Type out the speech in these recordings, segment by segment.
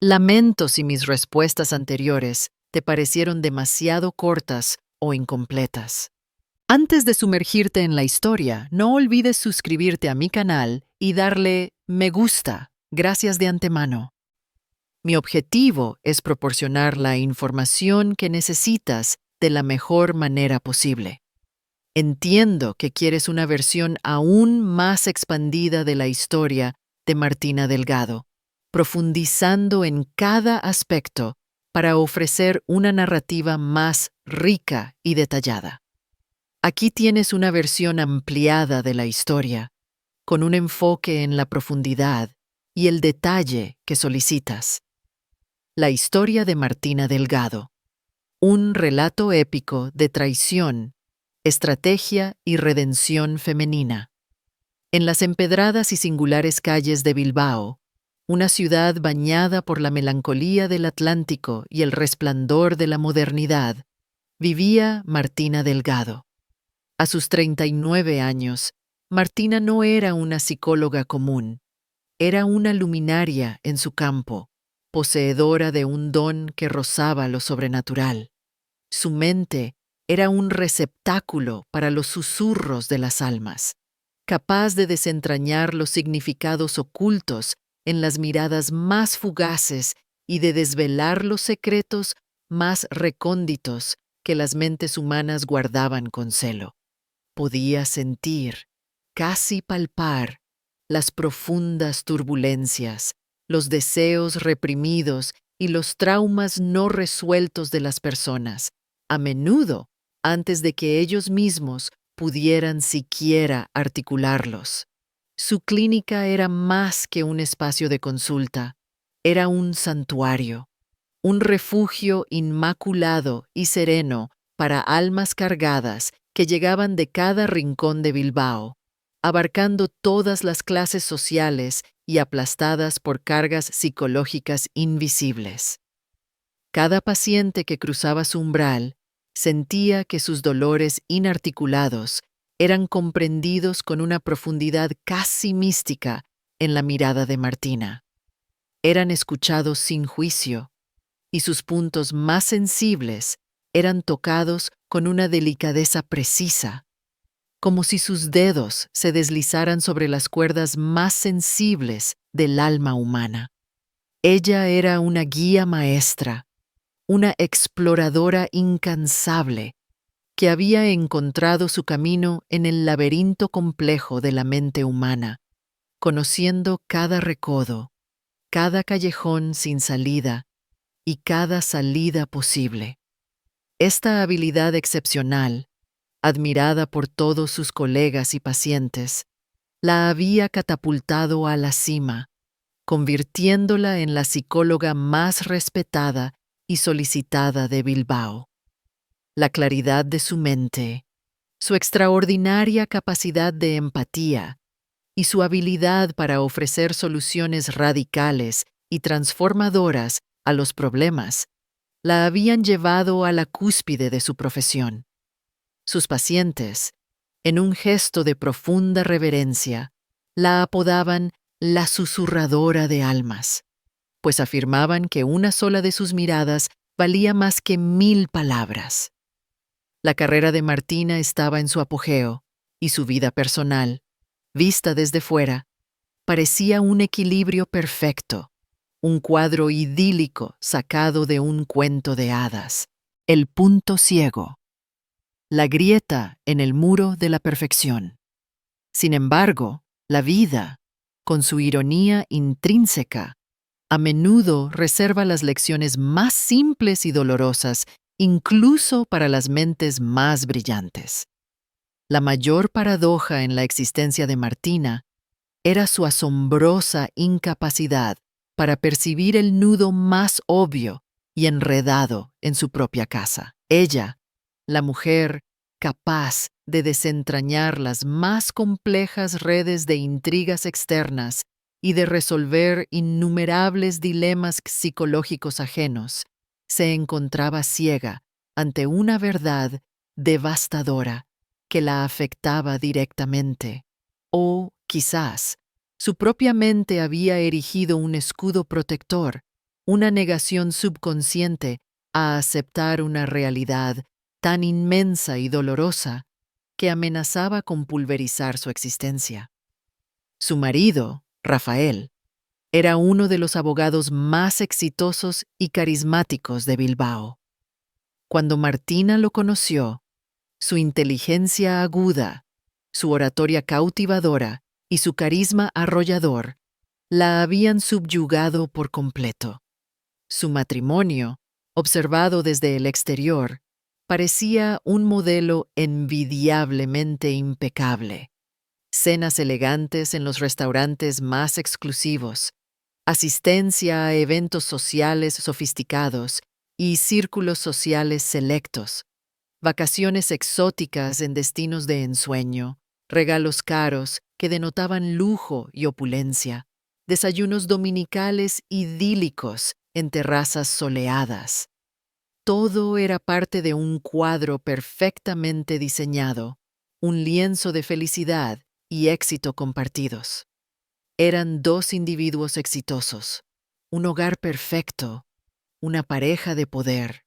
Lamento si mis respuestas anteriores te parecieron demasiado cortas o incompletas. Antes de sumergirte en la historia, no olvides suscribirte a mi canal y darle me gusta. Gracias de antemano. Mi objetivo es proporcionar la información que necesitas de la mejor manera posible. Entiendo que quieres una versión aún más expandida de la historia de Martina Delgado, profundizando en cada aspecto para ofrecer una narrativa más rica y detallada. Aquí tienes una versión ampliada de la historia, con un enfoque en la profundidad y el detalle que solicitas. La historia de Martina Delgado, un relato épico de traición, estrategia y redención femenina. En las empedradas y singulares calles de Bilbao, una ciudad bañada por la melancolía del Atlántico y el resplandor de la modernidad, vivía Martina Delgado. A sus 39 años, Martina no era una psicóloga común, era una luminaria en su campo, poseedora de un don que rozaba lo sobrenatural. Su mente era un receptáculo para los susurros de las almas, capaz de desentrañar los significados ocultos en las miradas más fugaces y de desvelar los secretos más recónditos que las mentes humanas guardaban con celo. Podía sentir, casi palpar, las profundas turbulencias, los deseos reprimidos y los traumas no resueltos de las personas, a menudo antes de que ellos mismos pudieran siquiera articularlos. Su clínica era más que un espacio de consulta, era un santuario, un refugio inmaculado y sereno para almas cargadas que llegaban de cada rincón de Bilbao, abarcando todas las clases sociales y aplastadas por cargas psicológicas invisibles. Cada paciente que cruzaba su umbral sentía que sus dolores inarticulados eran comprendidos con una profundidad casi mística en la mirada de Martina. Eran escuchados sin juicio, y sus puntos más sensibles eran tocados con una delicadeza precisa, como si sus dedos se deslizaran sobre las cuerdas más sensibles del alma humana. Ella era una guía maestra, una exploradora incansable que había encontrado su camino en el laberinto complejo de la mente humana, conociendo cada recodo, cada callejón sin salida y cada salida posible. Esta habilidad excepcional, admirada por todos sus colegas y pacientes, la había catapultado a la cima, convirtiéndola en la psicóloga más respetada y solicitada de Bilbao. La claridad de su mente, su extraordinaria capacidad de empatía y su habilidad para ofrecer soluciones radicales y transformadoras a los problemas la habían llevado a la cúspide de su profesión. Sus pacientes, en un gesto de profunda reverencia, la apodaban la susurradora de almas, pues afirmaban que una sola de sus miradas valía más que 1000 palabras. La carrera de Martina estaba en su apogeo, y su vida personal, vista desde fuera, parecía un equilibrio perfecto, un cuadro idílico sacado de un cuento de hadas. El punto ciego, la grieta en el muro de la perfección. Sin embargo, la vida, con su ironía intrínseca, a menudo reserva las lecciones más simples y dolorosas, incluso para las mentes más brillantes. La mayor paradoja en la existencia de Martina era su asombrosa incapacidad para percibir el nudo más obvio y enredado en su propia casa. Ella, la mujer capaz de desentrañar las más complejas redes de intrigas externas y de resolver innumerables dilemas psicológicos ajenos, se encontraba ciega ante una verdad devastadora que la afectaba directamente. O, quizás, su propia mente había erigido un escudo protector, una negación subconsciente a aceptar una realidad tan inmensa y dolorosa que amenazaba con pulverizar su existencia. Su marido, Rafael, era uno de los abogados más exitosos y carismáticos de Bilbao. Cuando Martina lo conoció, su inteligencia aguda, su oratoria cautivadora y su carisma arrollador la habían subyugado por completo. Su matrimonio, observado desde el exterior, parecía un modelo envidiablemente impecable. Cenas elegantes en los restaurantes más exclusivos, asistencia a eventos sociales sofisticados y círculos sociales selectos, vacaciones exóticas en destinos de ensueño, regalos caros que denotaban lujo y opulencia, desayunos dominicales idílicos en terrazas soleadas. Todo era parte de un cuadro perfectamente diseñado, un lienzo de felicidad y éxito compartidos. Eran dos individuos exitosos, un hogar perfecto, una pareja de poder,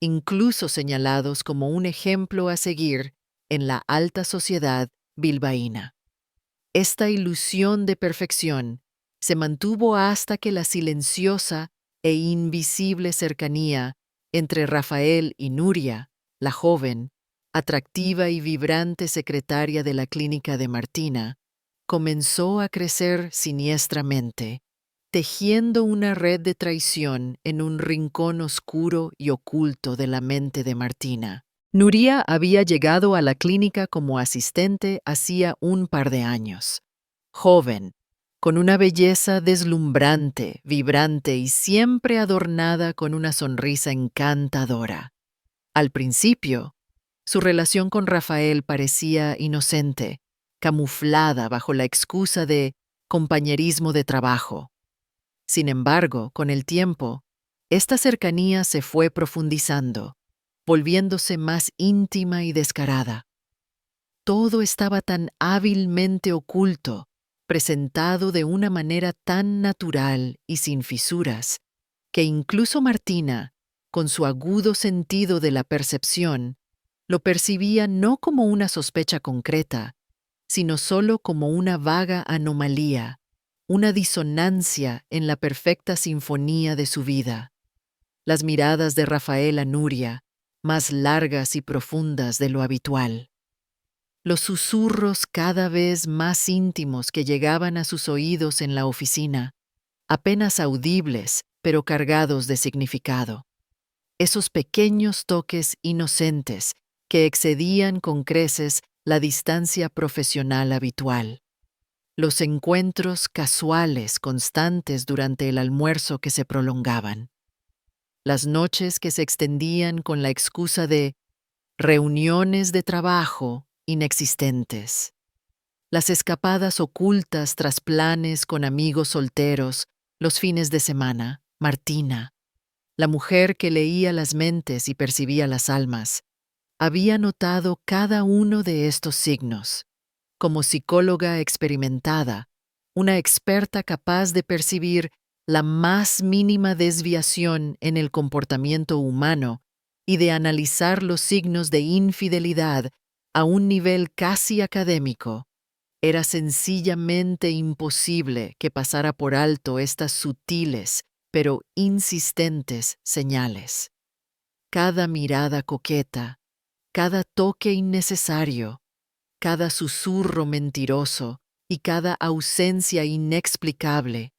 incluso señalados como un ejemplo a seguir en la alta sociedad bilbaína. Esta ilusión de perfección se mantuvo hasta que la silenciosa e invisible cercanía entre Rafael y Nuria, la joven, atractiva y vibrante secretaria de la clínica de Martina, comenzó a crecer siniestramente, tejiendo una red de traición en un rincón oscuro y oculto de la mente de Martina. Nuria había llegado a la clínica como asistente hacía un par de años. Joven, con una belleza deslumbrante, vibrante y siempre adornada con una sonrisa encantadora. Al principio, su relación con Rafael parecía inocente, camuflada bajo la excusa de compañerismo de trabajo. Sin embargo, con el tiempo, esta cercanía se fue profundizando, volviéndose más íntima y descarada. Todo estaba tan hábilmente oculto, presentado de una manera tan natural y sin fisuras, que incluso Martina, con su agudo sentido de la percepción, lo percibía no como una sospecha concreta, sino solo como una vaga anomalía, una disonancia en la perfecta sinfonía de su vida. Las miradas de Rafael a Nuria, más largas y profundas de lo habitual. Los susurros cada vez más íntimos que llegaban a sus oídos en la oficina, apenas audibles, pero cargados de significado. Esos pequeños toques inocentes que excedían con creces la distancia profesional habitual. Los encuentros casuales constantes durante el almuerzo que se prolongaban. Las noches que se extendían con la excusa de reuniones de trabajo inexistentes. Las escapadas ocultas tras planes con amigos solteros los fines de semana. Martina, la mujer que leía las mentes y percibía las almas, había notado cada uno de estos signos. Como psicóloga experimentada, una experta capaz de percibir la más mínima desviación en el comportamiento humano y de analizar los signos de infidelidad a un nivel casi académico, era sencillamente imposible que pasara por alto estas sutiles pero insistentes señales. Cada mirada coqueta, cada toque innecesario, cada susurro mentiroso y cada ausencia inexplicable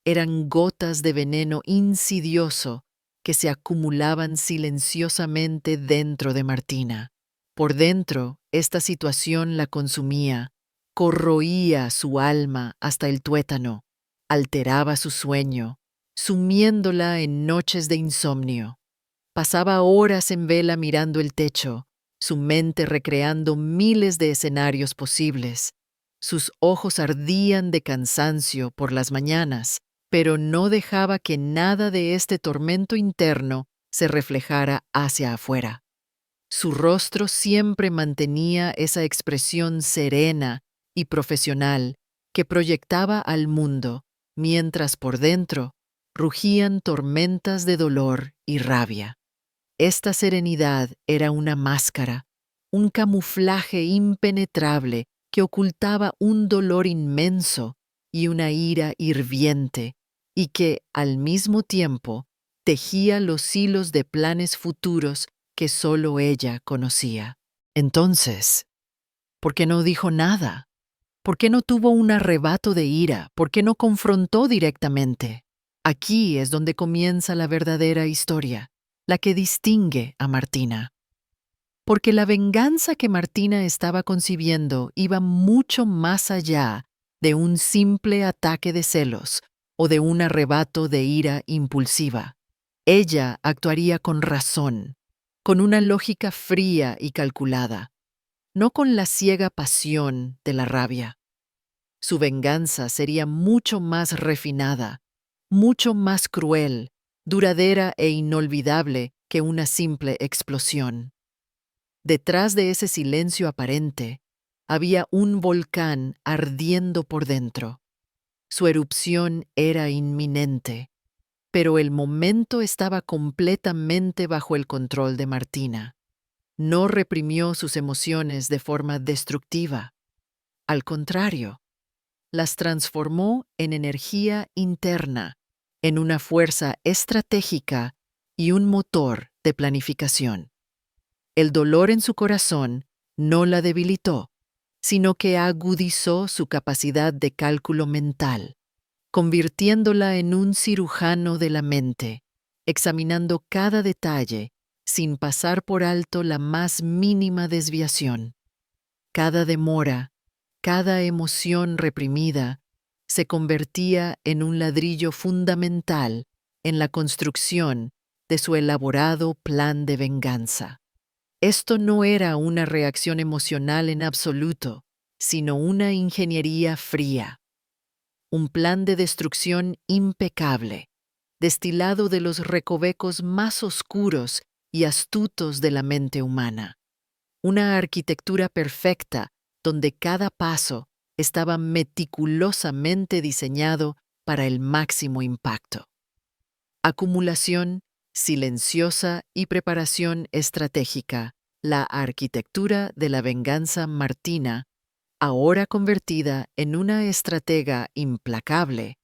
eran gotas de veneno insidioso que se acumulaban silenciosamente dentro de Martina. Por dentro, esta situación la consumía, corroía su alma hasta el tuétano, alteraba su sueño, sumiéndola en noches de insomnio. Pasaba horas en vela mirando el techo, su mente recreando miles de escenarios posibles. Sus ojos ardían de cansancio por las mañanas, pero no dejaba que nada de este tormento interno se reflejara hacia afuera. Su rostro siempre mantenía esa expresión serena y profesional que proyectaba al mundo, mientras por dentro rugían tormentas de dolor y rabia. Esta serenidad era una máscara, un camuflaje impenetrable que ocultaba un dolor inmenso y una ira hirviente, y que, al mismo tiempo, tejía los hilos de planes futuros que solo ella conocía. Entonces, ¿por qué no dijo nada? ¿Por qué no tuvo un arrebato de ira? ¿Por qué no confrontó directamente? Aquí es donde comienza la verdadera historia, la que distingue a Martina. Porque la venganza que Martina estaba concibiendo iba mucho más allá de un simple ataque de celos o de un arrebato de ira impulsiva. Ella actuaría con razón, con una lógica fría y calculada, no con la ciega pasión de la rabia. Su venganza sería mucho más refinada, mucho más cruel, duradera e inolvidable que una simple explosión. Detrás de ese silencio aparente, había un volcán ardiendo por dentro. Su erupción era inminente, pero el momento estaba completamente bajo el control de Martina. No reprimió sus emociones de forma destructiva. Al contrario, las transformó en energía interna, en una fuerza estratégica y un motor de planificación. El dolor en su corazón no la debilitó, sino que agudizó su capacidad de cálculo mental, convirtiéndola en un cirujano de la mente, examinando cada detalle sin pasar por alto la más mínima desviación. Cada demora, cada emoción reprimida, se convertía en un ladrillo fundamental en la construcción de su elaborado plan de venganza. Esto no era una reacción emocional en absoluto, sino una ingeniería fría, un plan de destrucción impecable, destilado de los recovecos más oscuros y astutos de la mente humana. Una arquitectura perfecta donde cada paso estaba meticulosamente diseñado para el máximo impacto. Acumulación silenciosa y preparación estratégica, la arquitectura de la venganza Martina, ahora convertida en una estratega implacable,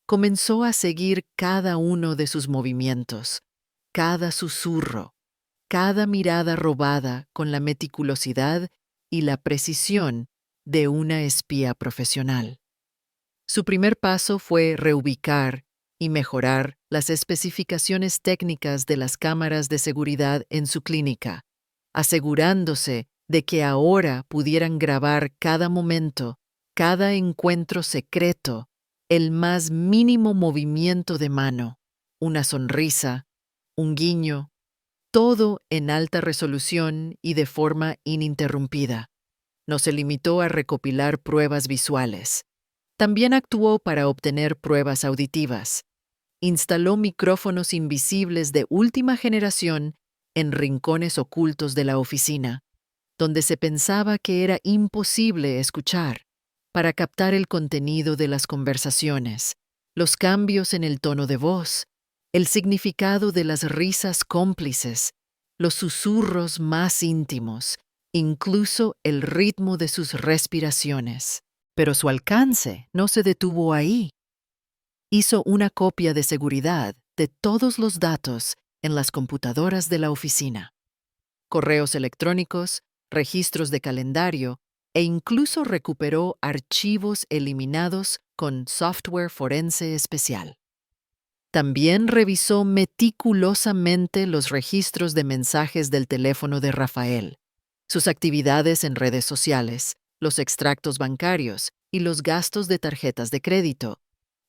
comenzó a seguir cada uno de sus movimientos, cada susurro, cada mirada robada con la meticulosidad y la precisión de una espía profesional. Su primer paso fue reubicar y mejorar las especificaciones técnicas de las cámaras de seguridad en su clínica, asegurándose de que ahora pudieran grabar cada momento, cada encuentro secreto, el más mínimo movimiento de mano, una sonrisa, un guiño, todo en alta resolución y de forma ininterrumpida. No se limitó a recopilar pruebas visuales. También actuó para obtener pruebas auditivas. Instaló micrófonos invisibles de última generación en rincones ocultos de la oficina, donde se pensaba que era imposible escuchar, para captar el contenido de las conversaciones, los cambios en el tono de voz, el significado de las risas cómplices, los susurros más íntimos, incluso el ritmo de sus respiraciones. Pero su alcance no se detuvo ahí. Hizo una copia de seguridad de todos los datos en las computadoras de la oficina, correos electrónicos, registros de calendario e incluso recuperó archivos eliminados con software forense especial. También revisó meticulosamente los registros de mensajes del teléfono de Rafael, sus actividades en redes sociales, los extractos bancarios y los gastos de tarjetas de crédito,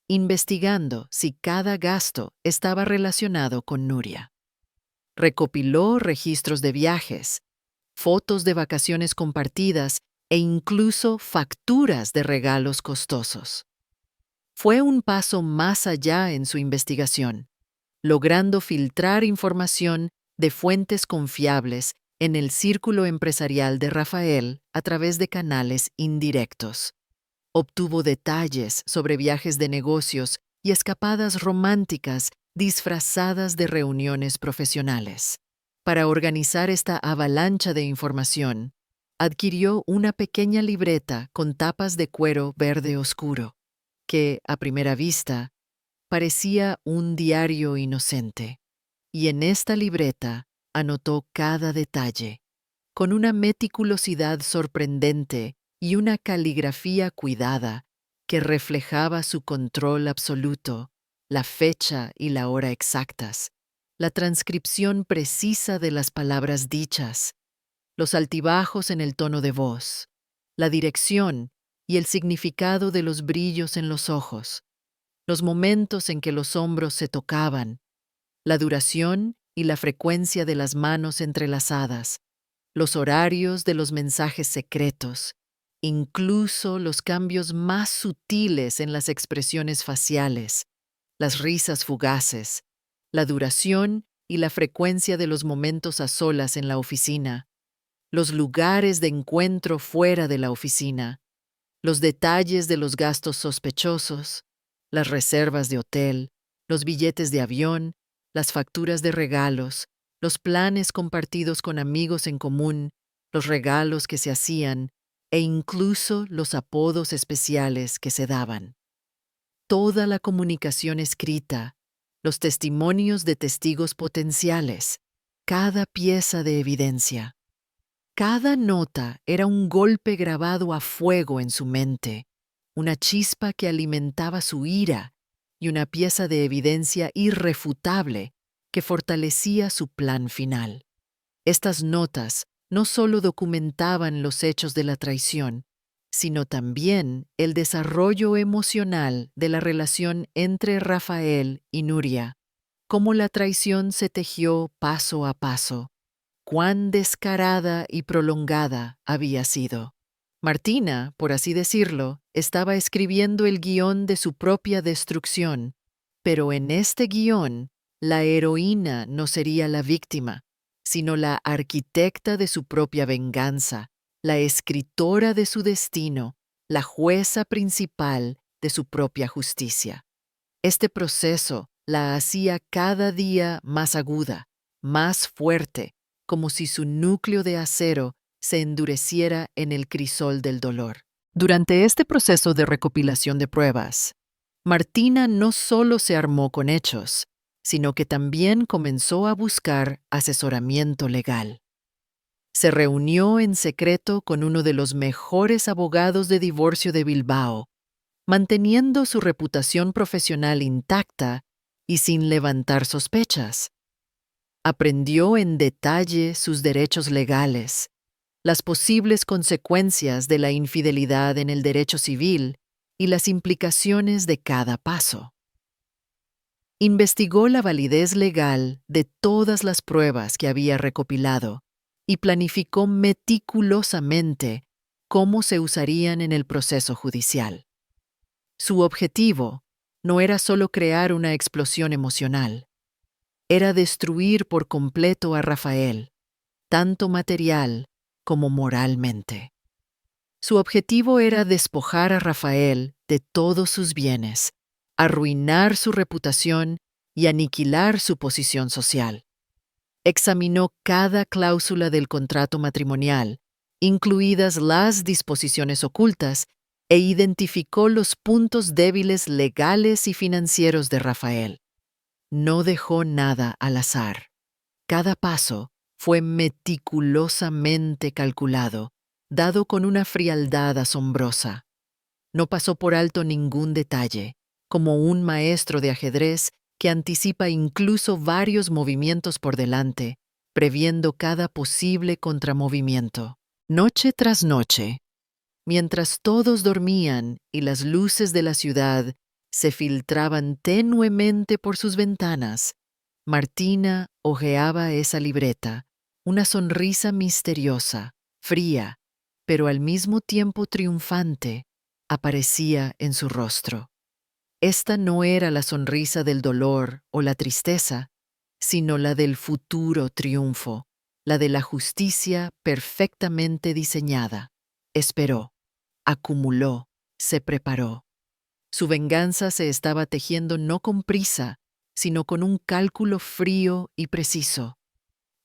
investigando si cada gasto estaba relacionado con Nuria. Recopiló registros de viajes, fotos de vacaciones compartidas e incluso facturas de regalos costosos. Fue un paso más allá en su investigación, logrando filtrar información de fuentes confiables en el círculo empresarial de Rafael a través de canales indirectos. Obtuvo detalles sobre viajes de negocios y escapadas románticas disfrazadas de reuniones profesionales. Para organizar esta avalancha de información, adquirió una pequeña libreta con tapas de cuero verde oscuro, que, a primera vista, parecía un diario inocente. Y en esta libreta anotó cada detalle, con una meticulosidad sorprendente y una caligrafía cuidada que reflejaba su control absoluto, la fecha y la hora exactas, la transcripción precisa de las palabras dichas, los altibajos en el tono de voz, la dirección y el significado de los brillos en los ojos, los momentos en que los hombros se tocaban, la duración y la frecuencia de las manos entrelazadas, los horarios de los mensajes secretos, incluso los cambios más sutiles en las expresiones faciales, las risas fugaces, la duración y la frecuencia de los momentos a solas en la oficina, los lugares de encuentro fuera de la oficina, los detalles de los gastos sospechosos, las reservas de hotel, los billetes de avión, las facturas de regalos, los planes compartidos con amigos en común, los regalos que se hacían e incluso los apodos especiales que se daban. Toda la comunicación escrita, los testimonios de testigos potenciales, cada pieza de evidencia. Cada nota era un golpe grabado a fuego en su mente, una chispa que alimentaba su ira y una pieza de evidencia irrefutable que fortalecía su plan final. Estas notas no solo documentaban los hechos de la traición, sino también el desarrollo emocional de la relación entre Rafael y Nuria, cómo la traición se tejió paso a paso, cuán descarada y prolongada había sido. Martina, por así decirlo, estaba escribiendo el guión de su propia destrucción, pero en este guión, la heroína no sería la víctima, sino la arquitecta de su propia venganza, la escritora de su destino, la jueza principal de su propia justicia. Este proceso la hacía cada día más aguda, más fuerte, como si su núcleo de acero se endureciera en el crisol del dolor. Durante este proceso de recopilación de pruebas, Martina no solo se armó con hechos, sino que también comenzó a buscar asesoramiento legal. Se reunió en secreto con uno de los mejores abogados de divorcio de Bilbao, manteniendo su reputación profesional intacta y sin levantar sospechas. Aprendió en detalle sus derechos legales, las posibles consecuencias de la infidelidad en el derecho civil y las implicaciones de cada paso. Investigó la validez legal de todas las pruebas que había recopilado y planificó meticulosamente cómo se usarían en el proceso judicial. Su objetivo no era solo crear una explosión emocional, era destruir por completo a Rafael, tanto material como moralmente. Su objetivo era despojar a Rafael de todos sus bienes, arruinar su reputación y aniquilar su posición social. Examinó cada cláusula del contrato matrimonial, incluidas las disposiciones ocultas, e identificó los puntos débiles legales y financieros de Rafael. No dejó nada al azar. Cada paso fue meticulosamente calculado, dado con una frialdad asombrosa. No pasó por alto ningún detalle, como un maestro de ajedrez que anticipa incluso varios movimientos por delante, previendo cada posible contramovimiento. Noche tras noche, mientras todos dormían y las luces de la ciudad se filtraban tenuemente por sus ventanas, Martina hojeaba esa libreta, una sonrisa misteriosa, fría, pero al mismo tiempo triunfante, aparecía en su rostro. Esta no era la sonrisa del dolor o la tristeza, sino la del futuro triunfo, la de la justicia perfectamente diseñada. Esperó, acumuló, se preparó. Su venganza se estaba tejiendo no con prisa, sino con un cálculo frío y preciso.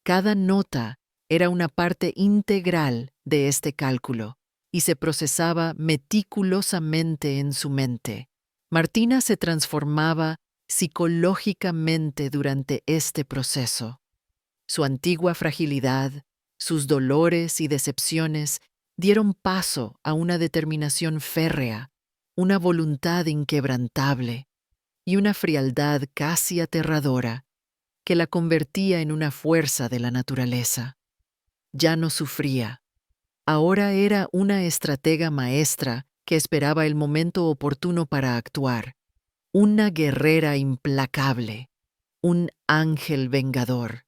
Cada nota era una parte integral de este cálculo y se procesaba meticulosamente en su mente. Martina se transformaba psicológicamente durante este proceso. Su antigua fragilidad, sus dolores y decepciones dieron paso a una determinación férrea, una voluntad inquebrantable y una frialdad casi aterradora que la convertía en una fuerza de la naturaleza. Ya no sufría. Ahora era una estratega maestra que esperaba el momento oportuno para actuar, una guerrera implacable, un ángel vengador.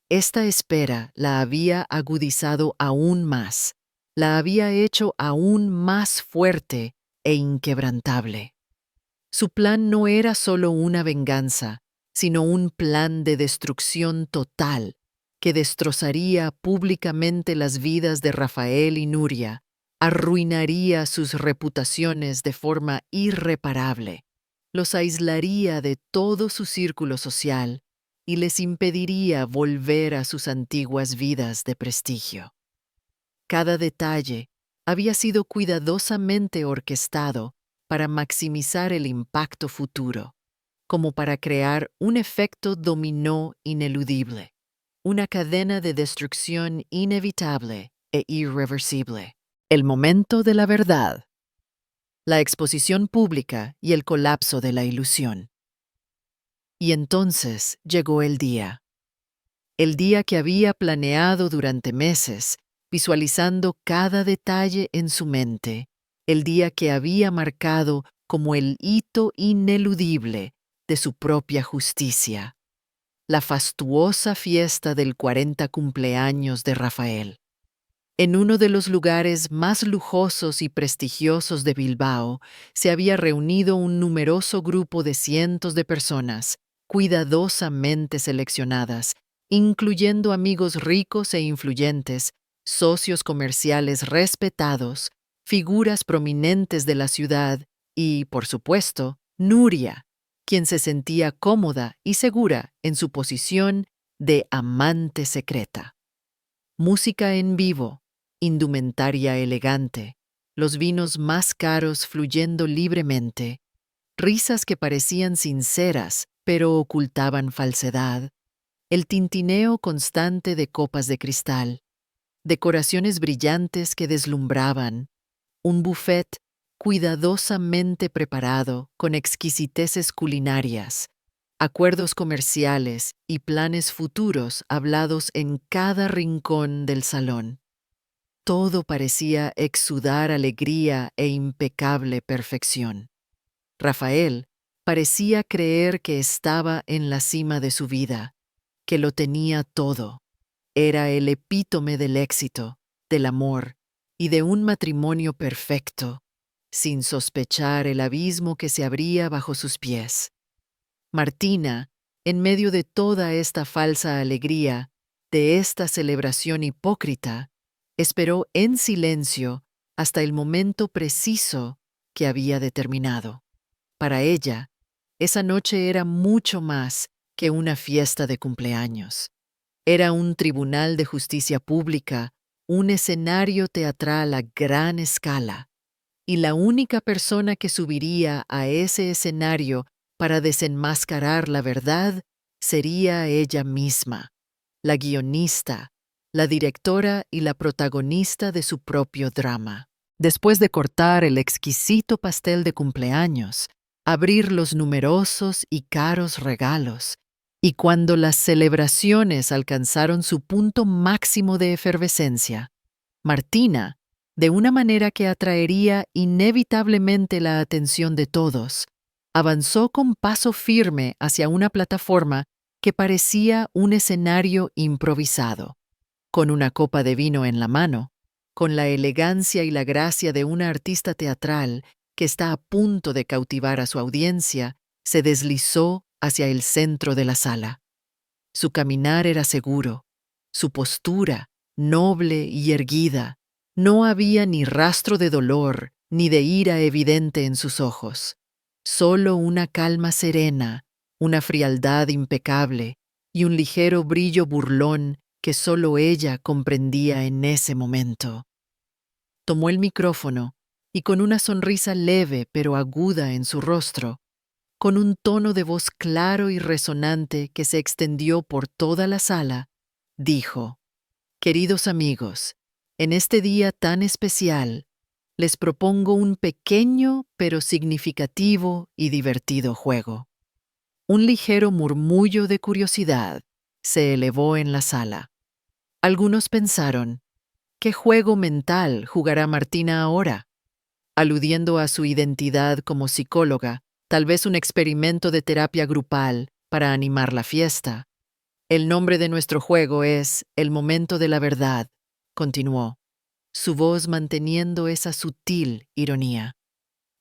Esta espera la había agudizado aún más, la había hecho aún más fuerte e inquebrantable. Su plan no era solo una venganza, sino un plan de destrucción total que destrozaría públicamente las vidas de Rafael y Nuria, arruinaría sus reputaciones de forma irreparable, los aislaría de todo su círculo social y les impediría volver a sus antiguas vidas de prestigio. Cada detalle había sido cuidadosamente orquestado para maximizar el impacto futuro, como para crear un efecto dominó ineludible, una cadena de destrucción inevitable e irreversible. El momento de la verdad, la exposición pública y el colapso de la ilusión. Y entonces llegó el día que había planeado durante meses, visualizando cada detalle en su mente, el día que había marcado como el hito ineludible de su propia justicia, la fastuosa fiesta del 40 cumpleaños de Rafael. En uno de los lugares más lujosos y prestigiosos de Bilbao se había reunido un numeroso grupo de cientos de personas, cuidadosamente seleccionadas, incluyendo amigos ricos e influyentes, socios comerciales respetados, figuras prominentes de la ciudad y, por supuesto, Nuria, quien se sentía cómoda y segura en su posición de amante secreta. Música en vivo, indumentaria elegante, los vinos más caros fluyendo libremente, risas que parecían sinceras pero ocultaban falsedad, el tintineo constante de copas de cristal, decoraciones brillantes que deslumbraban, un buffet cuidadosamente preparado con exquisiteces culinarias, acuerdos comerciales y planes futuros hablados en cada rincón del salón. Todo parecía exudar alegría e impecable perfección. Rafael parecía creer que estaba en la cima de su vida, que lo tenía todo. Era el epítome del éxito, del amor y de un matrimonio perfecto, sin sospechar el abismo que se abría bajo sus pies. Martina, en medio de toda esta falsa alegría, de esta celebración hipócrita, esperó en silencio hasta el momento preciso que había determinado. Para ella, esa noche era mucho más que una fiesta de cumpleaños. Era un tribunal de justicia pública, un escenario teatral a gran escala, y la única persona que subiría a ese escenario para desenmascarar la verdad sería ella misma, la guionista, la directora y la protagonista de su propio drama. Después de cortar el exquisito pastel de cumpleaños, abrir los numerosos y caros regalos, y cuando las celebraciones alcanzaron su punto máximo de efervescencia, Martina, de una manera que atraería inevitablemente la atención de todos, avanzó con paso firme hacia una plataforma que parecía un escenario improvisado. Con una copa de vino en la mano, con la elegancia y la gracia de una artista teatral que está a punto de cautivar a su audiencia, se deslizó hacia el centro de la sala. Su caminar era seguro, su postura noble y erguida. No había ni rastro de dolor ni de ira evidente en sus ojos. Solo una calma serena, una frialdad impecable y un ligero brillo burlón que solo ella comprendía en ese momento. Tomó el micrófono y con una sonrisa leve pero aguda en su rostro, con un tono de voz claro y resonante que se extendió por toda la sala, dijo: «Queridos amigos, en este día tan especial, les propongo un pequeño pero significativo y divertido juego». Un ligero murmullo de curiosidad se elevó en la sala. Algunos pensaron: ¿qué juego mental jugará Martina ahora? Aludiendo a su identidad como psicóloga, tal vez un experimento de terapia grupal para animar la fiesta. El nombre de nuestro juego es El momento de la verdad, continuó, su voz manteniendo esa sutil ironía.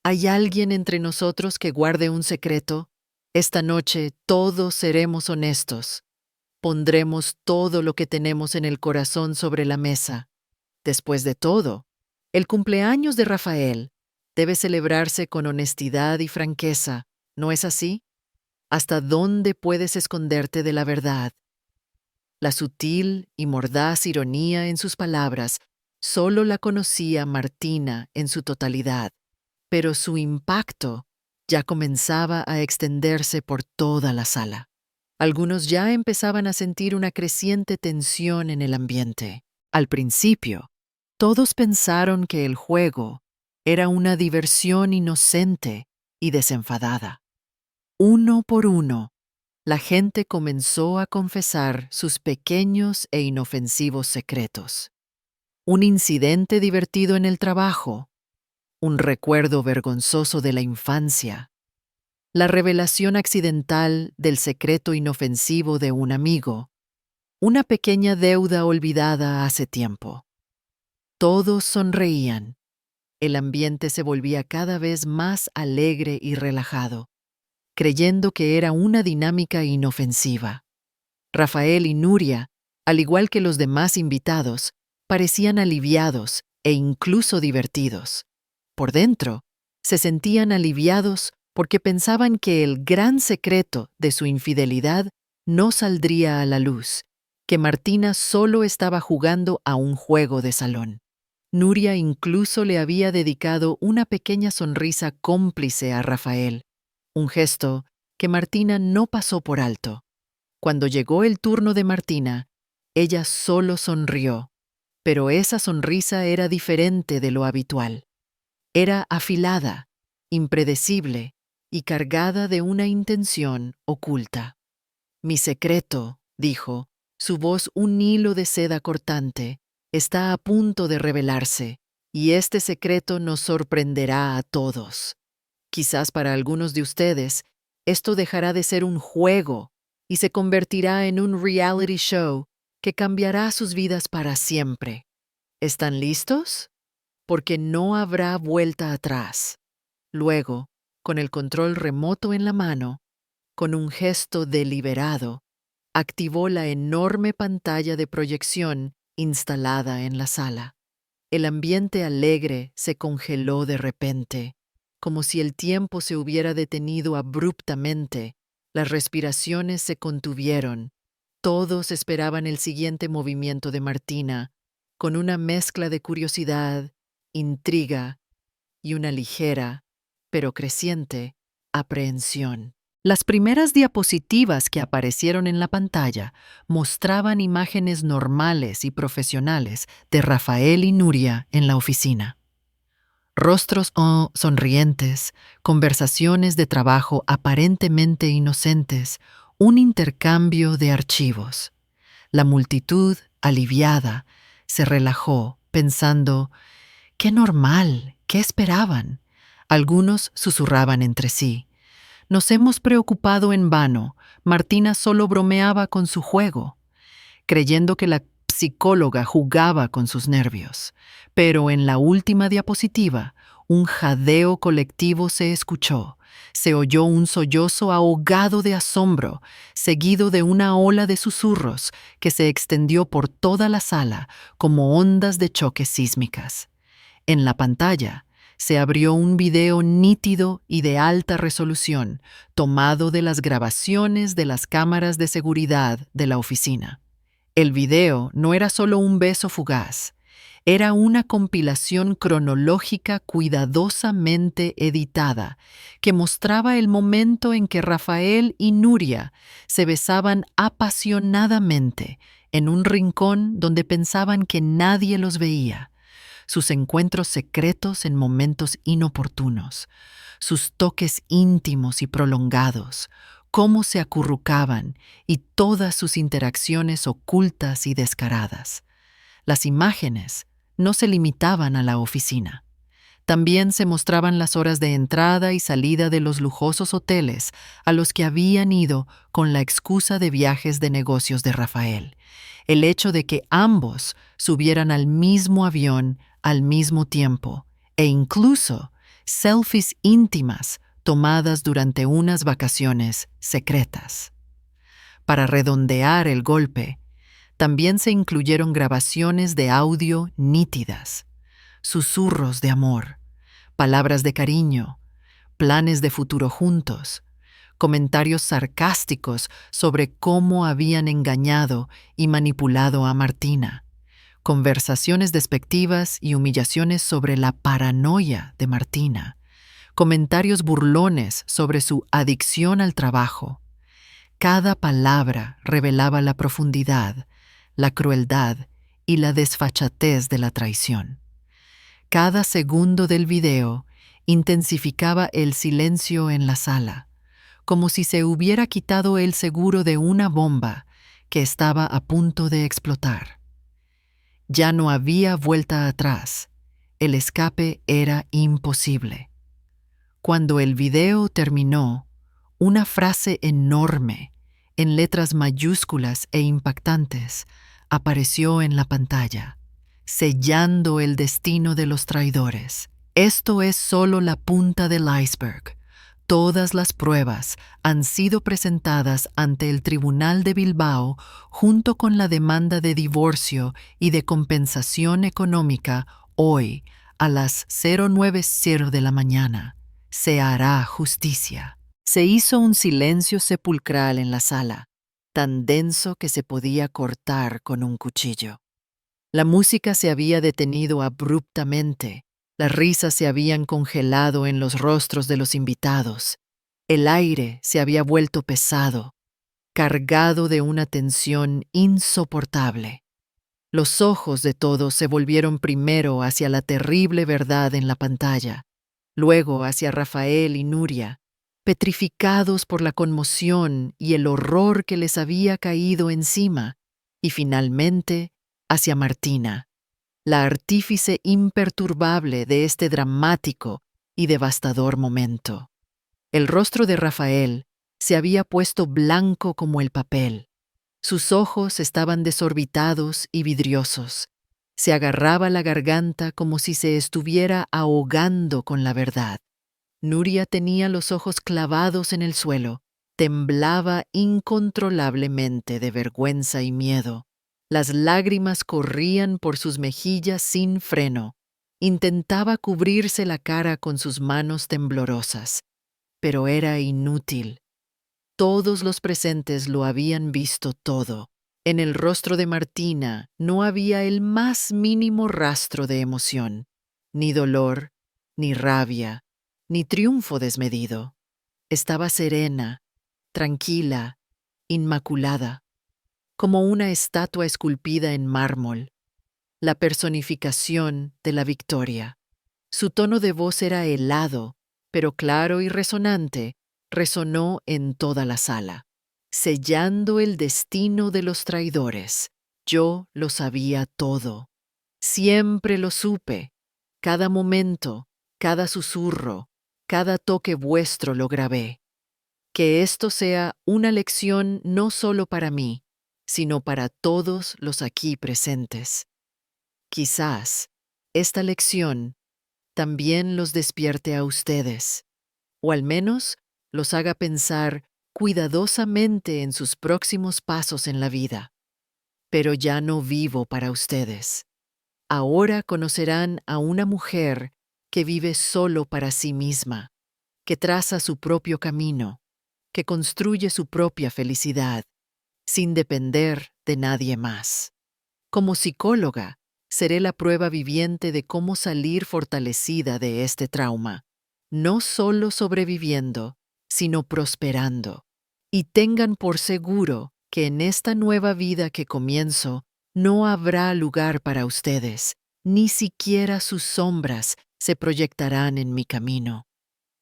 ¿Hay alguien entre nosotros que guarde un secreto? Esta noche todos seremos honestos. Pondremos todo lo que tenemos en el corazón sobre la mesa. Después de todo, el cumpleaños de Rafael debe celebrarse con honestidad y franqueza, ¿no es así? ¿Hasta dónde puedes esconderte de la verdad? La sutil y mordaz ironía en sus palabras solo la conocía Martina en su totalidad, pero su impacto ya comenzaba a extenderse por toda la sala. Algunos ya empezaban a sentir una creciente tensión en el ambiente. Al principio, todos pensaron que el juego era una diversión inocente y desenfadada. Uno por uno, la gente comenzó a confesar sus pequeños e inofensivos secretos. Un incidente divertido en el trabajo, un recuerdo vergonzoso de la infancia, la revelación accidental del secreto inofensivo de un amigo, una pequeña deuda olvidada hace tiempo. Todos sonreían. El ambiente se volvía cada vez más alegre y relajado, creyendo que era una dinámica inofensiva. Rafael y Nuria, al igual que los demás invitados, parecían aliviados e incluso divertidos. Por dentro, se sentían aliviados porque pensaban que el gran secreto de su infidelidad no saldría a la luz, que Martina solo estaba jugando a un juego de salón. Nuria incluso le había dedicado una pequeña sonrisa cómplice a Rafael, un gesto que Martina no pasó por alto. Cuando llegó el turno de Martina, ella solo sonrió, pero esa sonrisa era diferente de lo habitual. Era afilada, impredecible y cargada de una intención oculta. «Mi secreto», dijo, su voz un hilo de seda cortante, «está a punto de revelarse, y este secreto nos sorprenderá a todos. Quizás para algunos de ustedes, esto dejará de ser un juego y se convertirá en un reality show que cambiará sus vidas para siempre. ¿Están listos? Porque no habrá vuelta atrás». Luego, con el control remoto en la mano, con un gesto deliberado, activó la enorme pantalla de proyección instalada en la sala. El ambiente alegre se congeló de repente, como si el tiempo se hubiera detenido abruptamente. Las respiraciones se contuvieron. Todos esperaban el siguiente movimiento de Martina, con una mezcla de curiosidad, intriga y una ligera, pero creciente, aprehensión. Las primeras diapositivas que aparecieron en la pantalla mostraban imágenes normales y profesionales de Rafael y Nuria en la oficina. Rostros sonrientes, conversaciones de trabajo aparentemente inocentes, un intercambio de archivos. La multitud, aliviada, se relajó, pensando: «¡Qué normal! ¿Qué esperaban?». Algunos susurraban entre sí: «Nos hemos preocupado en vano, Martina solo bromeaba con su juego», creyendo que la psicóloga jugaba con sus nervios. Pero en la última diapositiva, un jadeo colectivo se escuchó. Se oyó un sollozo ahogado de asombro, seguido de una ola de susurros que se extendió por toda la sala como ondas de choque sísmicas. En la pantalla se abrió un video nítido y de alta resolución, tomado de las grabaciones de las cámaras de seguridad de la oficina. El video no era solo un beso fugaz, era una compilación cronológica cuidadosamente editada que mostraba el momento en que Rafael y Nuria se besaban apasionadamente en un rincón donde pensaban que nadie los veía, sus encuentros secretos en momentos inoportunos, sus toques íntimos y prolongados, cómo se acurrucaban y todas sus interacciones ocultas y descaradas. Las imágenes no se limitaban a la oficina. También se mostraban las horas de entrada y salida de los lujosos hoteles a los que habían ido con la excusa de viajes de negocios de Rafael. El hecho de que ambos subieran al mismo avión al mismo tiempo e incluso selfies íntimas tomadas durante unas vacaciones secretas. Para redondear el golpe, también se incluyeron grabaciones de audio nítidas, susurros de amor, palabras de cariño, planes de futuro juntos, comentarios sarcásticos sobre cómo habían engañado y manipulado a Martina, conversaciones despectivas y humillaciones sobre la paranoia de Martina, comentarios burlones sobre su adicción al trabajo. Cada palabra revelaba la profundidad, la crueldad y la desfachatez de la traición. Cada segundo del video intensificaba el silencio en la sala, como si se hubiera quitado el seguro de una bomba que estaba a punto de explotar. Ya no había vuelta atrás. El escape era imposible. Cuando el video terminó, una frase enorme, en letras mayúsculas e impactantes, apareció en la pantalla, sellando el destino de los traidores. Esto es solo la punta del iceberg. Todas las pruebas han sido presentadas ante el Tribunal de Bilbao junto con la demanda de divorcio y de compensación económica hoy a las 09:00 de la mañana. Se hará justicia. Se hizo un silencio sepulcral en la sala, tan denso que se podía cortar con un cuchillo. La música se había detenido abruptamente. Las risas se habían congelado en los rostros de los invitados. El aire se había vuelto pesado, cargado de una tensión insoportable. Los ojos de todos se volvieron primero hacia la terrible verdad en la pantalla, luego hacia Rafael y Nuria, petrificados por la conmoción y el horror que les había caído encima, y finalmente hacia Martina, la artífice imperturbable de este dramático y devastador momento. El rostro de Rafael se había puesto blanco como el papel. Sus ojos estaban desorbitados y vidriosos. Se agarraba la garganta como si se estuviera ahogando con la verdad. Nuria tenía los ojos clavados en el suelo. Temblaba incontrolablemente de vergüenza y miedo. Las lágrimas corrían por sus mejillas sin freno. Intentaba cubrirse la cara con sus manos temblorosas, pero era inútil. Todos los presentes lo habían visto todo. En el rostro de Martina no había el más mínimo rastro de emoción, ni dolor, ni rabia, ni triunfo desmedido. Estaba serena, tranquila, inmaculada, como una estatua esculpida en mármol, la personificación de la victoria. Su tono de voz era helado, pero claro y resonante, resonó en toda la sala, sellando el destino de los traidores. Yo lo sabía todo. Siempre lo supe. Cada momento, cada susurro, cada toque vuestro lo grabé. Que esto sea una lección no solo para mí, sino para todos los aquí presentes. Quizás esta lección también los despierte a ustedes, o al menos los haga pensar cuidadosamente en sus próximos pasos en la vida. Pero ya no vivo para ustedes. Ahora conocerán a una mujer que vive solo para sí misma, que traza su propio camino, que construye su propia felicidad, sin depender de nadie más. Como psicóloga, seré la prueba viviente de cómo salir fortalecida de este trauma, no solo sobreviviendo, sino prosperando. Y tengan por seguro que en esta nueva vida que comienzo, no habrá lugar para ustedes, ni siquiera sus sombras se proyectarán en mi camino.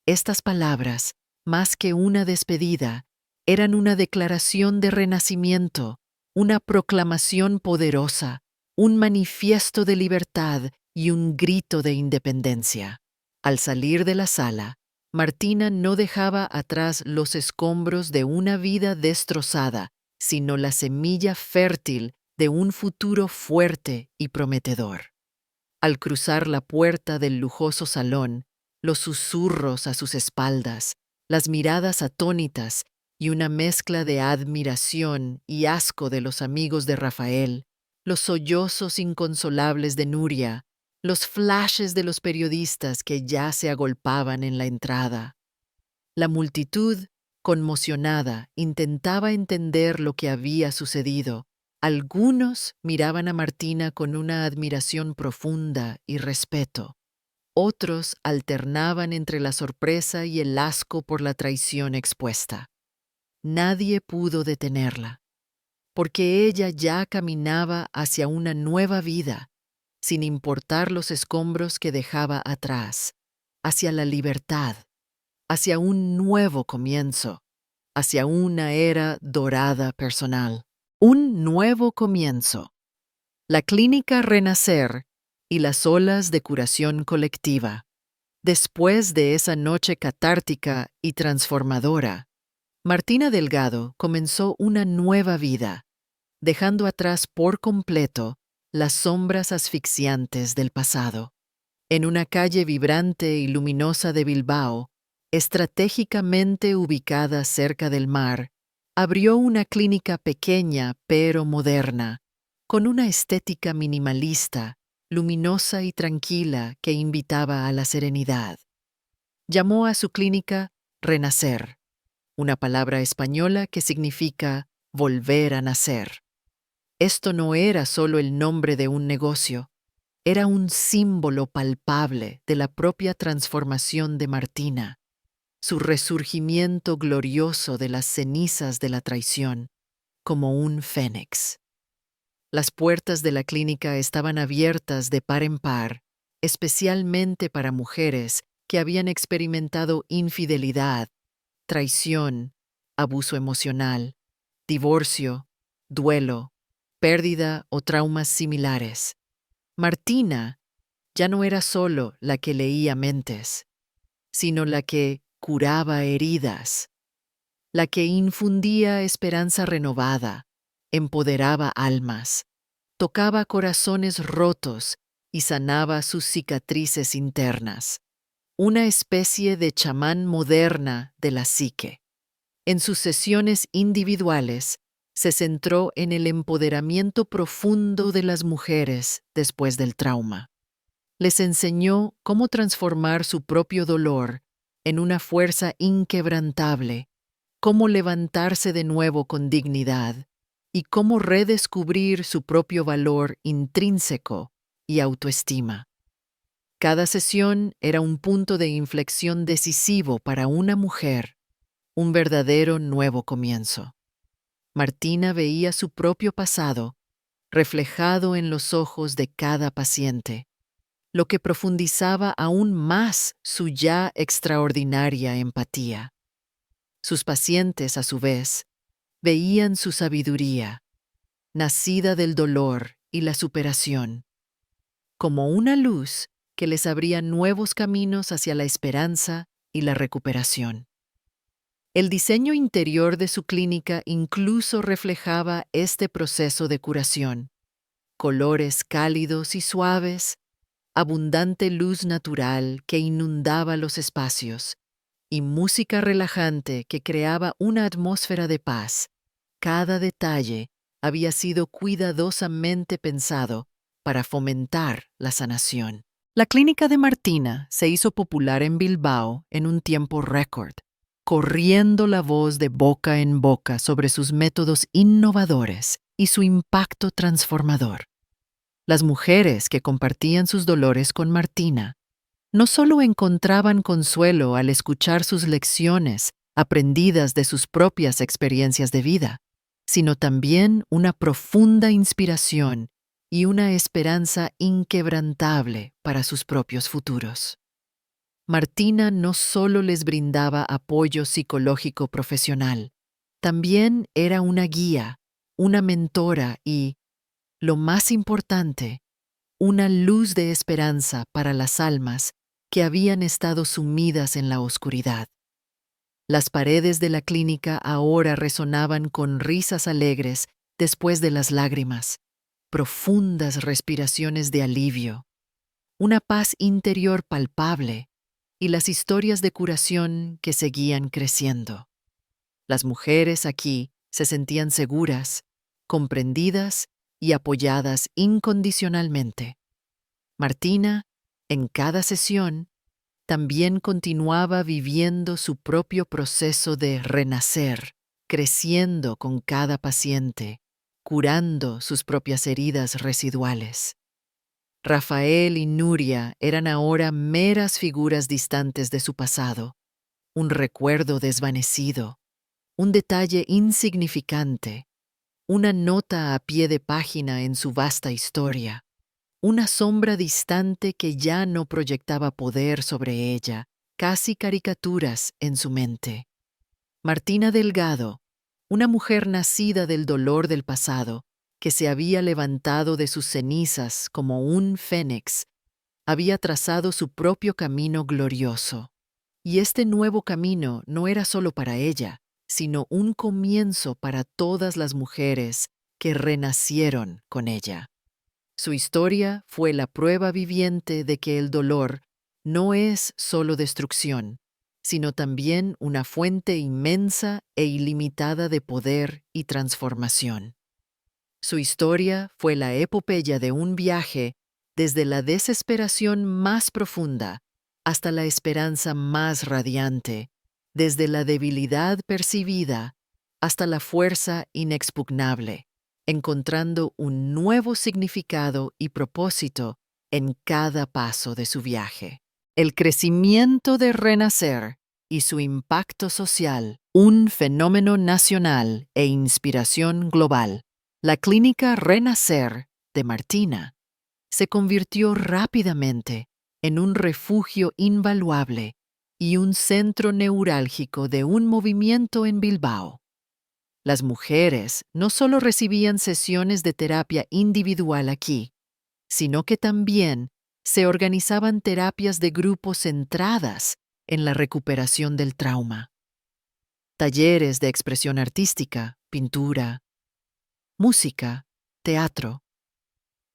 Estas palabras, más que una despedida, eran una declaración de renacimiento, una proclamación poderosa, un manifiesto de libertad y un grito de independencia. Al salir de la sala, Martina no dejaba atrás los escombros de una vida destrozada, sino la semilla fértil de un futuro fuerte y prometedor. Al cruzar la puerta del lujoso salón, los susurros a sus espaldas, las miradas atónitas y una mezcla de admiración y asco de los amigos de Rafael, los sollozos inconsolables de Nuria, los flashes de los periodistas que ya se agolpaban en la entrada. La multitud, conmocionada, intentaba entender lo que había sucedido. Algunos miraban a Martina con una admiración profunda y respeto. Otros alternaban entre la sorpresa y el asco por la traición expuesta. Nadie pudo detenerla, porque ella ya caminaba hacia una nueva vida, sin importar los escombros que dejaba atrás, hacia la libertad, hacia un nuevo comienzo, hacia una era dorada personal. Un nuevo comienzo. La clínica Renacer y las olas de curación colectiva. Después de esa noche catártica y transformadora, Martina Delgado comenzó una nueva vida, dejando atrás por completo las sombras asfixiantes del pasado. En una calle vibrante y luminosa de Bilbao, estratégicamente ubicada cerca del mar, abrió una clínica pequeña pero moderna, con una estética minimalista, luminosa y tranquila que invitaba a la serenidad. Llamó a su clínica Renacer, una palabra española que significa volver a nacer. Esto no era solo el nombre de un negocio, era un símbolo palpable de la propia transformación de Martina, su resurgimiento glorioso de las cenizas de la traición, como un fénix. Las puertas de la clínica estaban abiertas de par en par, especialmente para mujeres que habían experimentado infidelidad, traición, abuso emocional, divorcio, duelo, pérdida o traumas similares. Martina ya no era solo la que leía mentes, sino la que curaba heridas, la que infundía esperanza renovada, empoderaba almas, tocaba corazones rotos y sanaba sus cicatrices internas, una especie de chamán moderna de la psique. En sus sesiones individuales, se centró en el empoderamiento profundo de las mujeres después del trauma. Les enseñó cómo transformar su propio dolor en una fuerza inquebrantable, cómo levantarse de nuevo con dignidad y cómo redescubrir su propio valor intrínseco y autoestima. Cada sesión era un punto de inflexión decisivo para una mujer, un verdadero nuevo comienzo. Martina veía su propio pasado reflejado en los ojos de cada paciente, lo que profundizaba aún más su ya extraordinaria empatía. Sus pacientes, a su vez, veían su sabiduría, nacida del dolor y la superación, como una luz que les abría nuevos caminos hacia la esperanza y la recuperación. El diseño interior de su clínica incluso reflejaba este proceso de curación. Colores cálidos y suaves, abundante luz natural que inundaba los espacios, y música relajante que creaba una atmósfera de paz. Cada detalle había sido cuidadosamente pensado para fomentar la sanación. La clínica de Martina se hizo popular en Bilbao en un tiempo récord, corriendo la voz de boca en boca sobre sus métodos innovadores y su impacto transformador. Las mujeres que compartían sus dolores con Martina no solo encontraban consuelo al escuchar sus lecciones aprendidas de sus propias experiencias de vida, sino también una profunda inspiración y una esperanza inquebrantable para sus propios futuros. Martina no solo les brindaba apoyo psicológico profesional, también era una guía, una mentora y, lo más importante, una luz de esperanza para las almas que habían estado sumidas en la oscuridad. Las paredes de la clínica ahora resonaban con risas alegres después de las lágrimas, profundas respiraciones de alivio, una paz interior palpable y las historias de curación que seguían creciendo. Las mujeres aquí se sentían seguras, comprendidas y apoyadas incondicionalmente. Martina, en cada sesión, también continuaba viviendo su propio proceso de renacer, creciendo con cada paciente, curando sus propias heridas residuales. Rafael y Nuria eran ahora meras figuras distantes de su pasado, un recuerdo desvanecido, un detalle insignificante, una nota a pie de página en su vasta historia, una sombra distante que ya no proyectaba poder sobre ella, casi caricaturas en su mente. Martina Delgado, una mujer nacida del dolor del pasado, que se había levantado de sus cenizas como un fénix, había trazado su propio camino glorioso. Y este nuevo camino no era solo para ella, sino un comienzo para todas las mujeres que renacieron con ella. Su historia fue la prueba viviente de que el dolor no es solo destrucción, sino también una fuente inmensa e ilimitada de poder y transformación. Su historia fue la epopeya de un viaje desde la desesperación más profunda hasta la esperanza más radiante, desde la debilidad percibida hasta la fuerza inexpugnable, encontrando un nuevo significado y propósito en cada paso de su viaje. El crecimiento de Renacer y su impacto social, un fenómeno nacional e inspiración global. La clínica Renacer de Martina se convirtió rápidamente en un refugio invaluable y un centro neurálgico de un movimiento en Bilbao. Las mujeres no solo recibían sesiones de terapia individual aquí, sino que también se organizaban terapias de grupo centradas en la recuperación del trauma. Talleres de expresión artística, pintura, música, teatro,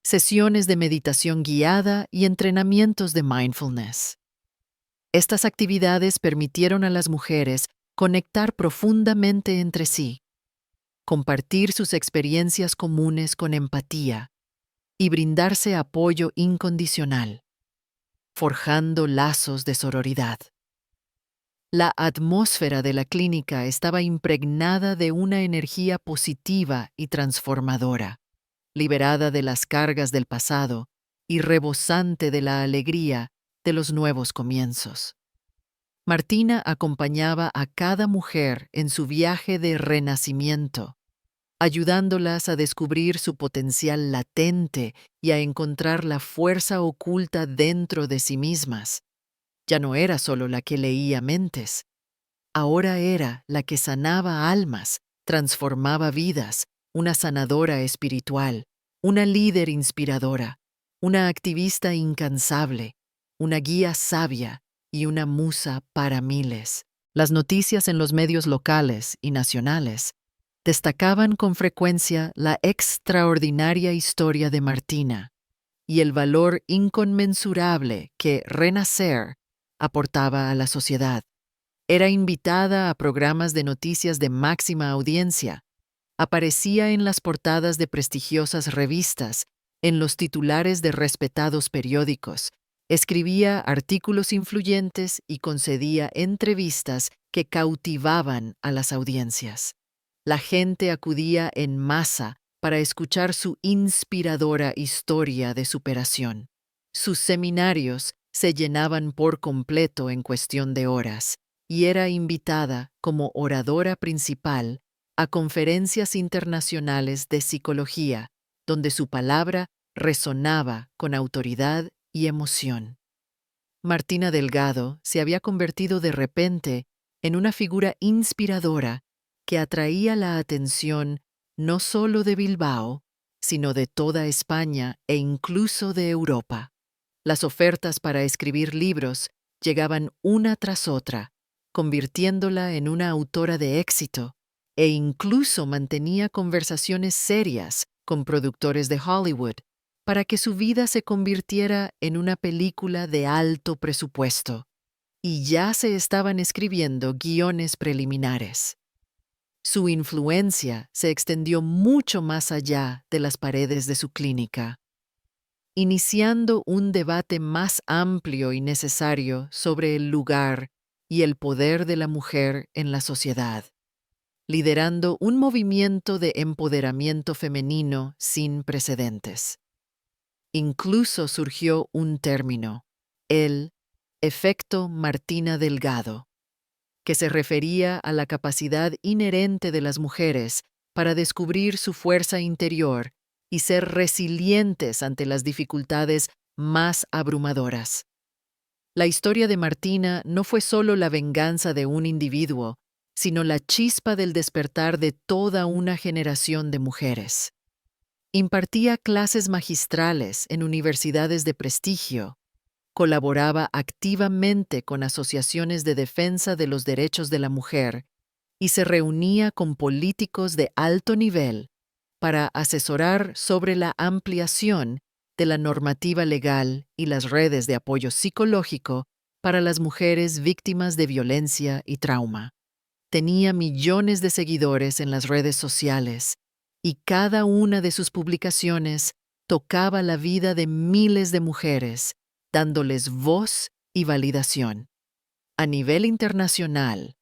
sesiones de meditación guiada y entrenamientos de mindfulness. Estas actividades permitieron a las mujeres conectar profundamente entre sí, compartir sus experiencias comunes con empatía y brindarse apoyo incondicional, forjando lazos de sororidad. La atmósfera de la clínica estaba impregnada de una energía positiva y transformadora, liberada de las cargas del pasado y rebosante de la alegría de los nuevos comienzos. Martina acompañaba a cada mujer en su viaje de renacimiento, ayudándolas a descubrir su potencial latente y a encontrar la fuerza oculta dentro de sí mismas. Ya no era solo la que leía mentes, ahora era la que sanaba almas, transformaba vidas, una sanadora espiritual, una líder inspiradora, una activista incansable, una guía sabia y una musa para miles. Las noticias en los medios locales y nacionales destacaban con frecuencia la extraordinaria historia de Martina y el valor inconmensurable que Renacer aportaba a la sociedad. Era invitada a programas de noticias de máxima audiencia, aparecía en las portadas de prestigiosas revistas, en los titulares de respetados periódicos, Escribía artículos influyentes y concedía entrevistas que cautivaban a las audiencias. La gente acudía en masa para escuchar su inspiradora historia de superación. Sus seminarios se llenaban por completo en cuestión de horas, y era invitada como oradora principal a conferencias internacionales de psicología, donde su palabra resonaba con autoridad y emoción. Martina Delgado se había convertido de repente en una figura inspiradora que atraía la atención no solo de Bilbao, sino de toda España e incluso de Europa. Las ofertas para escribir libros llegaban una tras otra, convirtiéndola en una autora de éxito, e incluso mantenía conversaciones serias con productores de Hollywood para que su vida se convirtiera en una película de alto presupuesto, y ya se estaban escribiendo guiones preliminares. Su influencia se extendió mucho más allá de las paredes de su clínica, iniciando un debate más amplio y necesario sobre el lugar y el poder de la mujer en la sociedad, liderando un movimiento de empoderamiento femenino sin precedentes. Incluso surgió un término, el efecto Martina Delgado, que se refería a la capacidad inherente de las mujeres para descubrir su fuerza interior y ser resilientes ante las dificultades más abrumadoras. La historia de Martina no fue solo la venganza de un individuo, sino la chispa del despertar de toda una generación de mujeres. Impartía clases magistrales en universidades de prestigio, colaboraba activamente con asociaciones de defensa de los derechos de la mujer y se reunía con políticos de alto nivel para asesorar sobre la ampliación de la normativa legal y las redes de apoyo psicológico para las mujeres víctimas de violencia y trauma. Tenía millones de seguidores en las redes sociales y cada una de sus publicaciones tocaba la vida de miles de mujeres, dándoles voz y validación. A nivel internacional,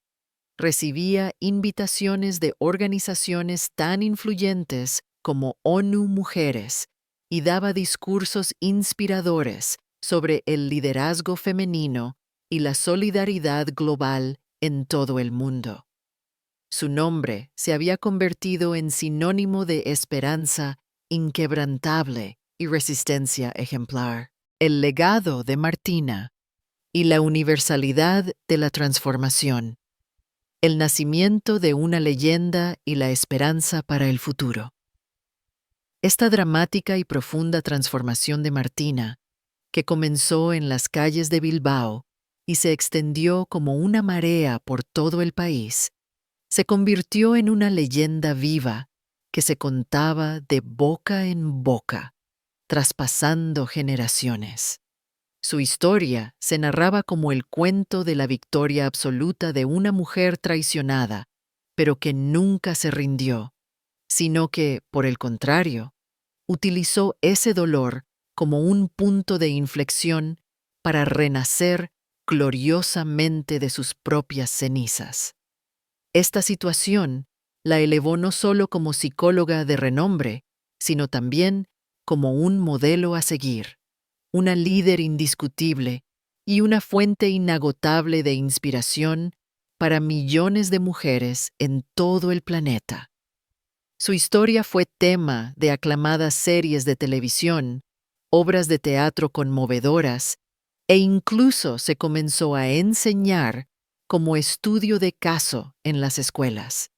recibía invitaciones de organizaciones tan influyentes como ONU Mujeres y daba discursos inspiradores sobre el liderazgo femenino y la solidaridad global en todo el mundo. Su nombre se había convertido en sinónimo de esperanza inquebrantable y resistencia ejemplar. El legado de Martina y la universalidad de la transformación. El nacimiento de una leyenda y la esperanza para el futuro. Esta dramática y profunda transformación de Martina, que comenzó en las calles de Bilbao y se extendió como una marea por todo el país, se convirtió en una leyenda viva que se contaba de boca en boca, traspasando generaciones. Su historia se narraba como el cuento de la victoria absoluta de una mujer traicionada, pero que nunca se rindió, sino que, por el contrario, utilizó ese dolor como un punto de inflexión para renacer gloriosamente de sus propias cenizas. Esta situación la elevó no solo como psicóloga de renombre, sino también como un modelo a seguir, una líder indiscutible y una fuente inagotable de inspiración para millones de mujeres en todo el planeta. Su historia fue tema de aclamadas series de televisión, obras de teatro conmovedoras, e incluso se comenzó a enseñar como estudio de caso en las escuelas.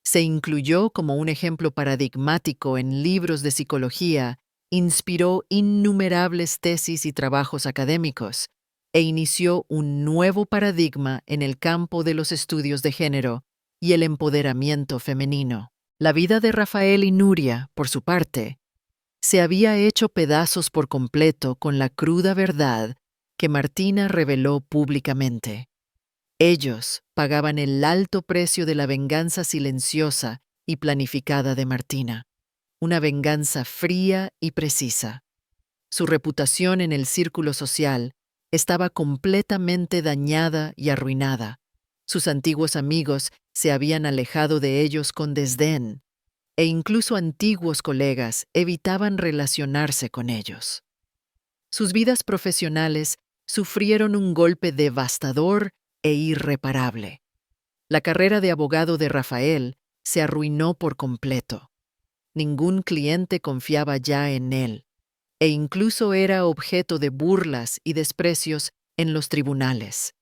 Se incluyó como un ejemplo paradigmático en libros de psicología, inspiró innumerables tesis y trabajos académicos, e inició un nuevo paradigma en el campo de los estudios de género y el empoderamiento femenino. La vida de Rafael y Nuria, por su parte, se había hecho pedazos por completo con la cruda verdad que Martina reveló públicamente. Ellos pagaban el alto precio de la venganza silenciosa y planificada de Martina, una venganza fría y precisa. Su reputación en el círculo social estaba completamente dañada y arruinada. Sus antiguos amigos se habían alejado de ellos con desdén, e incluso antiguos colegas evitaban relacionarse con ellos. Sus vidas profesionales sufrieron un golpe devastador e irreparable. La carrera de abogado de Rafael se arruinó por completo. Ningún cliente confiaba ya en él, e incluso era objeto de burlas y desprecios en los tribunales,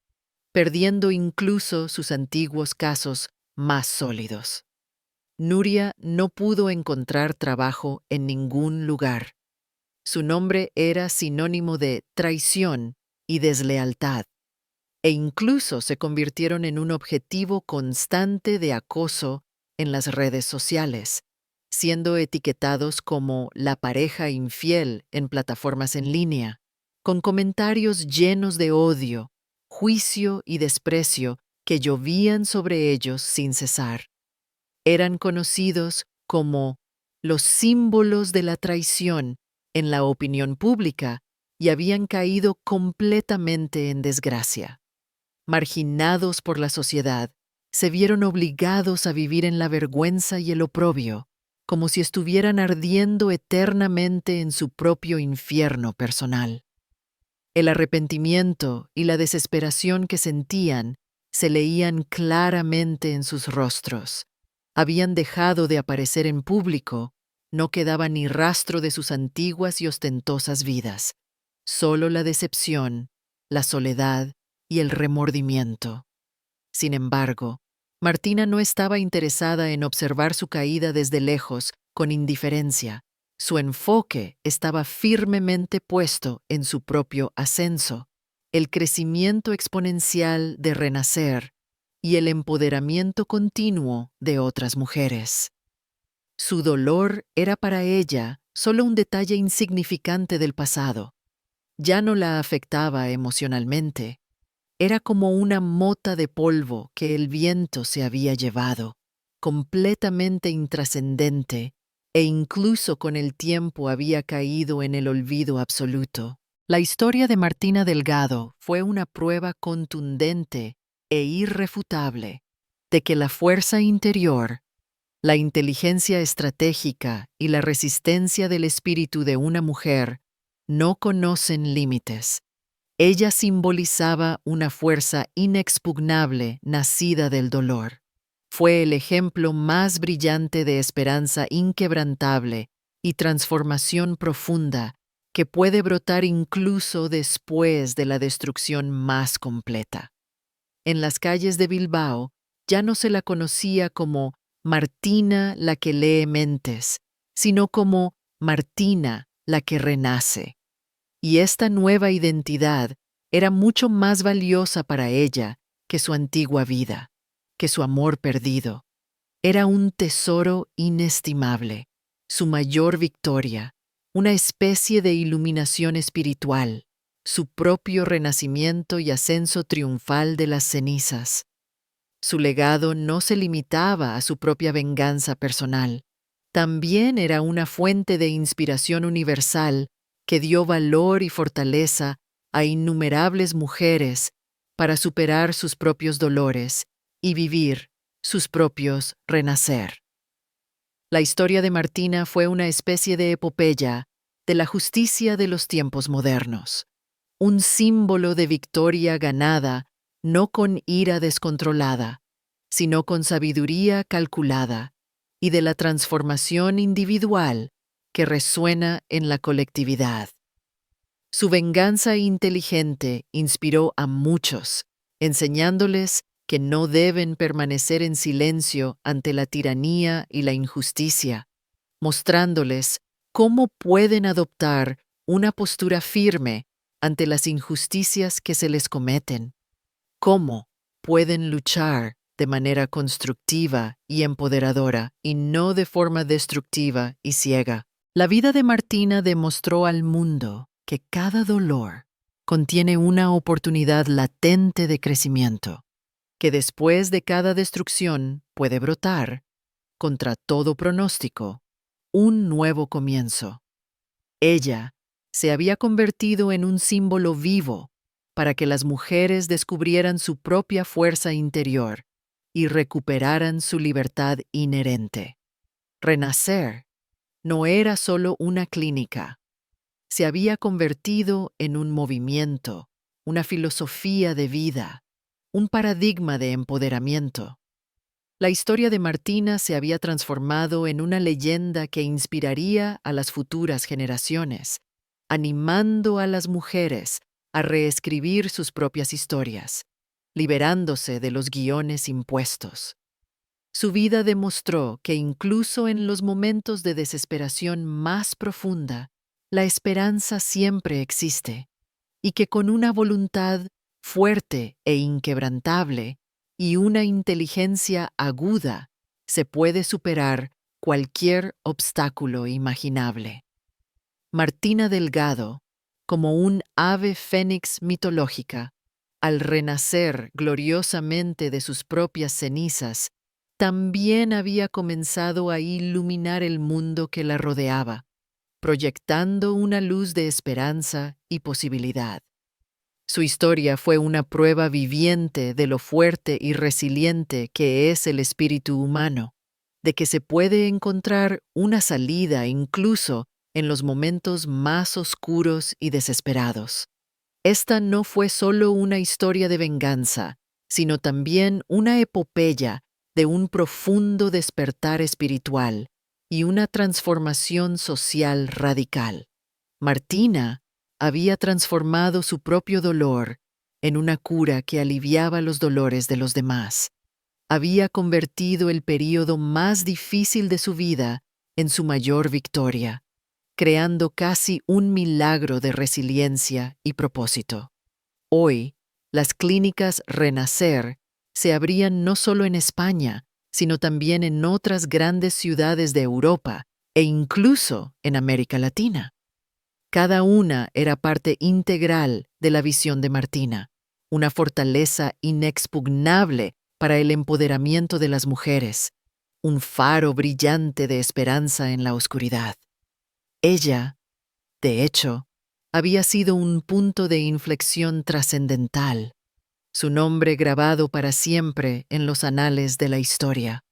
perdiendo incluso sus antiguos casos más sólidos. Nuria no pudo encontrar trabajo en ningún lugar. Su nombre era sinónimo de traición y deslealtad, e incluso se convirtieron en un objetivo constante de acoso en las redes sociales, siendo etiquetados como la pareja infiel en plataformas en línea, con comentarios llenos de odio, juicio y desprecio que llovían sobre ellos sin cesar. Eran conocidos como los símbolos de la traición en la opinión pública y habían caído completamente en desgracia. Marginados por la sociedad, se vieron obligados a vivir en la vergüenza y el oprobio, como si estuvieran ardiendo eternamente en su propio infierno personal. El arrepentimiento y la desesperación que sentían se leían claramente en sus rostros. Habían dejado de aparecer en público, no quedaba ni rastro de sus antiguas y ostentosas vidas, solo la decepción, la soledad y el remordimiento. Sin embargo, Martina no estaba interesada en observar su caída desde lejos con indiferencia. Su enfoque estaba firmemente puesto en su propio ascenso, el crecimiento exponencial de renacer y el empoderamiento continuo de otras mujeres. Su dolor era para ella solo un detalle insignificante del pasado. Ya no la afectaba emocionalmente. Era como una mota de polvo que el viento se había llevado, completamente intrascendente, e incluso con el tiempo había caído en el olvido absoluto. La historia de Martina Delgado fue una prueba contundente e irrefutable de que la fuerza interior, la inteligencia estratégica y la resistencia del espíritu de una mujer no conocen límites. Ella simbolizaba una fuerza inexpugnable nacida del dolor. Fue el ejemplo más brillante de esperanza inquebrantable y transformación profunda que puede brotar incluso después de la destrucción más completa. En las calles de Bilbao ya no se la conocía como Martina la que lee mentes, sino como Martina la que renace. Y esta nueva identidad era mucho más valiosa para ella que su antigua vida, que su amor perdido. Era un tesoro inestimable, su mayor victoria, una especie de iluminación espiritual, su propio renacimiento y ascenso triunfal de las cenizas. Su legado no se limitaba a su propia venganza personal, también era una fuente de inspiración universal que dio valor y fortaleza a innumerables mujeres para superar sus propios dolores y vivir sus propios renacer. La historia de Martina fue una especie de epopeya de la justicia de los tiempos modernos, un símbolo de victoria ganada no con ira descontrolada, sino con sabiduría calculada, y de la transformación individual que resuena en la colectividad. Su venganza inteligente inspiró a muchos, enseñándoles que no deben permanecer en silencio ante la tiranía y la injusticia, mostrándoles cómo pueden adoptar una postura firme ante las injusticias que se les cometen, cómo pueden luchar de manera constructiva y empoderadora y no de forma destructiva y ciega. La vida de Martina demostró al mundo que cada dolor contiene una oportunidad latente de crecimiento, que después de cada destrucción puede brotar, contra todo pronóstico, un nuevo comienzo. Ella se había convertido en un símbolo vivo para que las mujeres descubrieran su propia fuerza interior y recuperaran su libertad inherente. Renacer no era solo una clínica, se había convertido en un movimiento, una filosofía de vida, un paradigma de empoderamiento. La historia de Martina se había transformado en una leyenda que inspiraría a las futuras generaciones, animando a las mujeres a reescribir sus propias historias, liberándose de los guiones impuestos. Su vida demostró que incluso en los momentos de desesperación más profunda, la esperanza siempre existe, y que con una voluntad fuerte e inquebrantable y una inteligencia aguda se puede superar cualquier obstáculo imaginable. Martina Delgado, como un ave fénix mitológica, al renacer gloriosamente de sus propias cenizas, también había comenzado a iluminar el mundo que la rodeaba, proyectando una luz de esperanza y posibilidad. Su historia fue una prueba viviente de lo fuerte y resiliente que es el espíritu humano, de que se puede encontrar una salida incluso en los momentos más oscuros y desesperados. Esta no fue solo una historia de venganza, sino también una epopeya de un profundo despertar espiritual y una transformación social radical. Martina había transformado su propio dolor en una cura que aliviaba los dolores de los demás. Había convertido el período más difícil de su vida en su mayor victoria, creando casi un milagro de resiliencia y propósito. Hoy, las clínicas Renacer se abrían no solo en España, sino también en otras grandes ciudades de Europa e incluso en América Latina. Cada una era parte integral de la visión de Martina, una fortaleza inexpugnable para el empoderamiento de las mujeres, un faro brillante de esperanza en la oscuridad. Ella, de hecho, había sido un punto de inflexión trascendental, su nombre grabado para siempre en los anales de la historia.